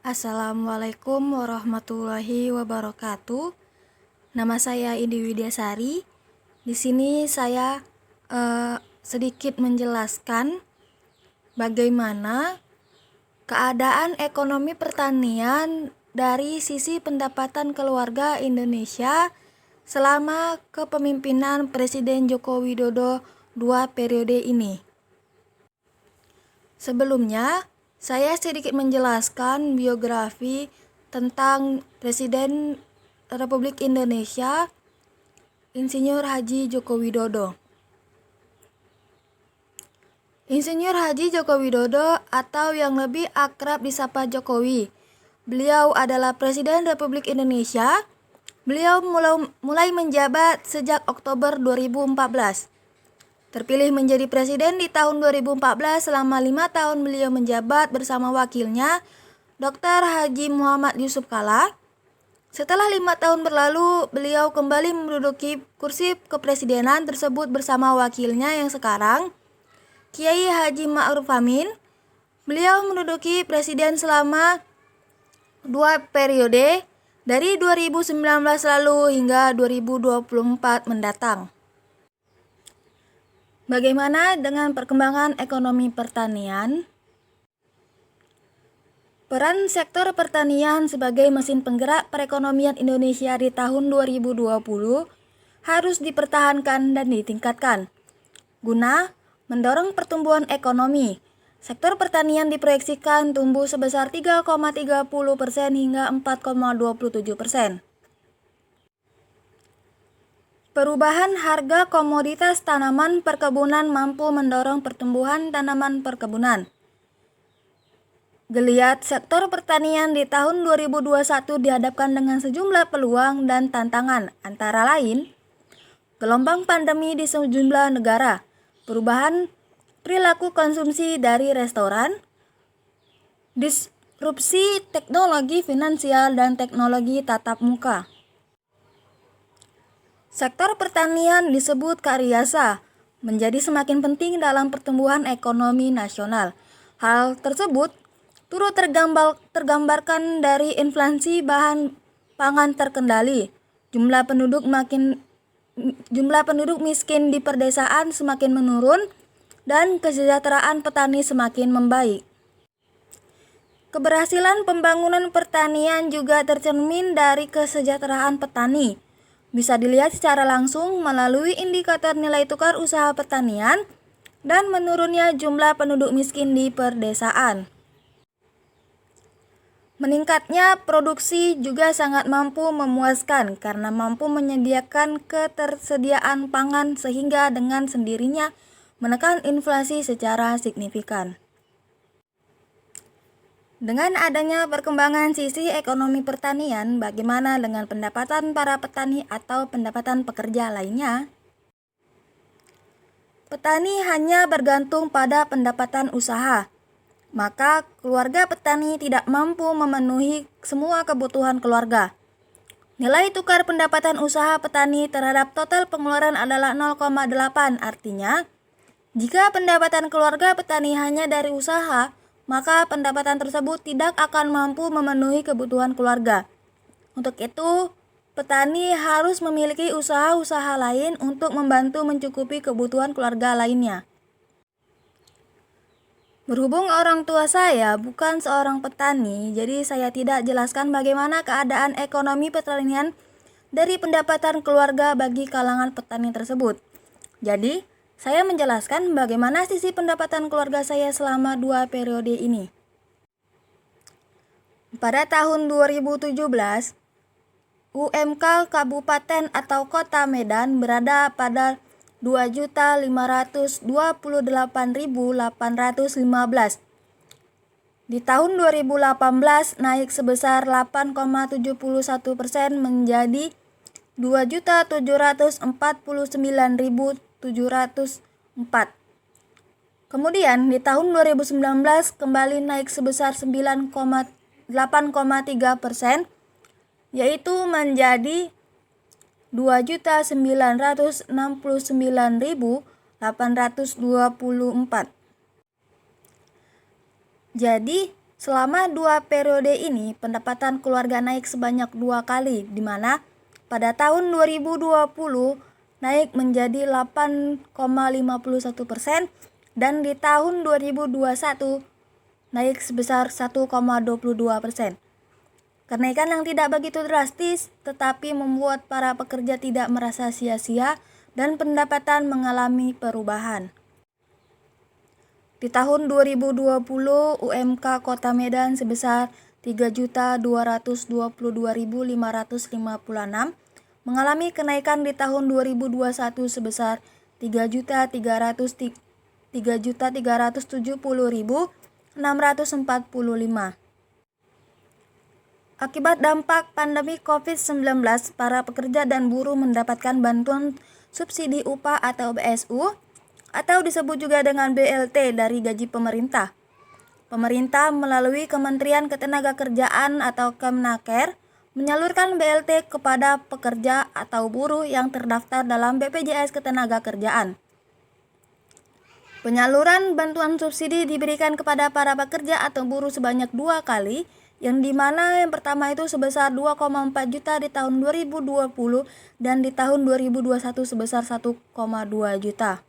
Assalamualaikum warahmatullahi wabarakatuh. Nama saya Indi Widyasari. Di sini saya sedikit menjelaskan bagaimana keadaan ekonomi pertanian dari sisi pendapatan keluarga Indonesia selama kepemimpinan Presiden Joko Widodo 2 periode ini. Sebelumnya, saya sedikit menjelaskan biografi tentang Presiden Republik Indonesia, Insinyur Haji Joko Widodo. Insinyur Haji Joko Widodo atau yang lebih akrab disapa Jokowi. Beliau adalah Presiden Republik Indonesia. Beliau mulai menjabat sejak Oktober 2014. Terpilih menjadi presiden di tahun 2014. Selama 5 tahun beliau menjabat bersama wakilnya, Dr. Haji Muhammad Yusuf Kalla. Setelah 5 tahun berlalu, beliau kembali menduduki kursi kepresidenan tersebut bersama wakilnya yang sekarang, Kiai Haji Ma'ruf Amin. Beliau menduduki presiden selama 2 periode dari 2019 lalu hingga 2024 mendatang. Bagaimana dengan perkembangan ekonomi pertanian? Peran sektor pertanian sebagai mesin penggerak perekonomian Indonesia di tahun 2020 harus dipertahankan dan ditingkatkan. Guna mendorong pertumbuhan ekonomi, sektor pertanian diproyeksikan tumbuh sebesar 3,30% hingga 4,27%. Perubahan harga komoditas tanaman perkebunan mampu mendorong pertumbuhan tanaman perkebunan. Geliat sektor pertanian di tahun 2021 dihadapkan dengan sejumlah peluang dan tantangan, antara lain gelombang pandemi di sejumlah negara, perubahan perilaku konsumsi dari restoran, disrupsi teknologi finansial dan teknologi tatap muka. Sektor pertanian disebut karyasa menjadi semakin penting dalam pertumbuhan ekonomi nasional. Hal tersebut turut tergambarkan dari inflasi bahan pangan terkendali, jumlah penduduk miskin di perdesaan semakin menurun, dan kesejahteraan petani semakin membaik. Keberhasilan pembangunan pertanian juga tercermin dari kesejahteraan petani. Bisa dilihat secara langsung melalui indikator nilai tukar usaha pertanian dan menurunnya jumlah penduduk miskin di perdesaan. Meningkatnya produksi juga sangat mampu memuaskan karena mampu menyediakan ketersediaan pangan sehingga dengan sendirinya menekan inflasi secara signifikan. Dengan adanya perkembangan sisi ekonomi pertanian, bagaimana dengan pendapatan para petani atau pendapatan pekerja lainnya? Petani hanya bergantung pada pendapatan usaha, maka keluarga petani tidak mampu memenuhi semua kebutuhan keluarga. Nilai tukar pendapatan usaha petani terhadap total pengeluaran adalah 0,8, artinya jika pendapatan keluarga petani hanya dari usaha, maka pendapatan tersebut tidak akan mampu memenuhi kebutuhan keluarga. Untuk itu, petani harus memiliki usaha-usaha lain untuk membantu mencukupi kebutuhan keluarga lainnya. Berhubung orang tua saya bukan seorang petani, jadi saya tidak jelaskan bagaimana keadaan ekonomi pertanian dari pendapatan keluarga bagi kalangan petani tersebut. Jadi, saya menjelaskan bagaimana sisi pendapatan keluarga saya selama 2 periode ini. Pada tahun 2017, UMK Kabupaten atau Kota Medan berada pada 2.528.815. Di tahun 2018 naik sebesar 8,71% menjadi 2.749.704. Kemudian di tahun 2019 kembali naik sebesar 8,3%, yaitu menjadi 2.969.824. Jadi Selama 2 periode ini, pendapatan keluarga naik sebanyak 2 kali, di mana pada tahun 2020 naik menjadi 8,51% dan di tahun 2021 naik sebesar 1,22%. Kenaikan yang tidak begitu drastis, tetapi membuat para pekerja tidak merasa sia-sia dan pendapatan mengalami perubahan. Di tahun 2020, UMK Kota Medan sebesar 3.222.556 mengalami kenaikan di tahun 2021 sebesar 3.370.645. Akibat dampak pandemi COVID-19, para pekerja dan buruh mendapatkan bantuan subsidi upah atau BSU, atau disebut juga dengan BLT dari gaji pemerintah. Pemerintah melalui Kementerian Ketenagakerjaan atau Kemnaker menyalurkan BLT kepada pekerja atau buruh yang terdaftar dalam BPJS Ketenagakerjaan. Penyaluran bantuan subsidi diberikan kepada para pekerja atau buruh sebanyak 2 kali, yang dimana yang pertama itu sebesar 2,4 juta di tahun 2020 dan di tahun 2021 sebesar 1,2 juta.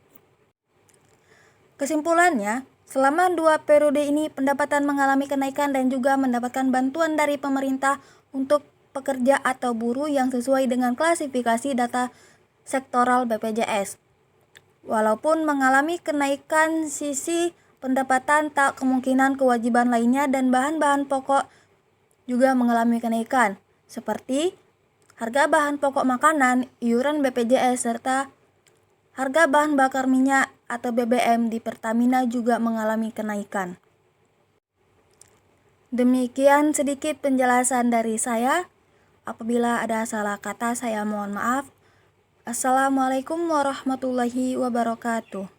Kesimpulannya, selama 2 periode ini pendapatan mengalami kenaikan dan juga mendapatkan bantuan dari pemerintah untuk pekerja atau buruh yang sesuai dengan klasifikasi data sektoral BPJS. Walaupun mengalami kenaikan sisi pendapatan, tak kemungkinan kewajiban lainnya dan bahan-bahan pokok juga mengalami kenaikan, seperti harga bahan pokok makanan, iuran BPJS, serta harga bahan bakar minyak atau BBM di Pertamina juga mengalami kenaikan. Demikian sedikit penjelasan dari saya. Apabila ada salah kata, saya mohon maaf. Assalamualaikum warahmatullahi wabarakatuh.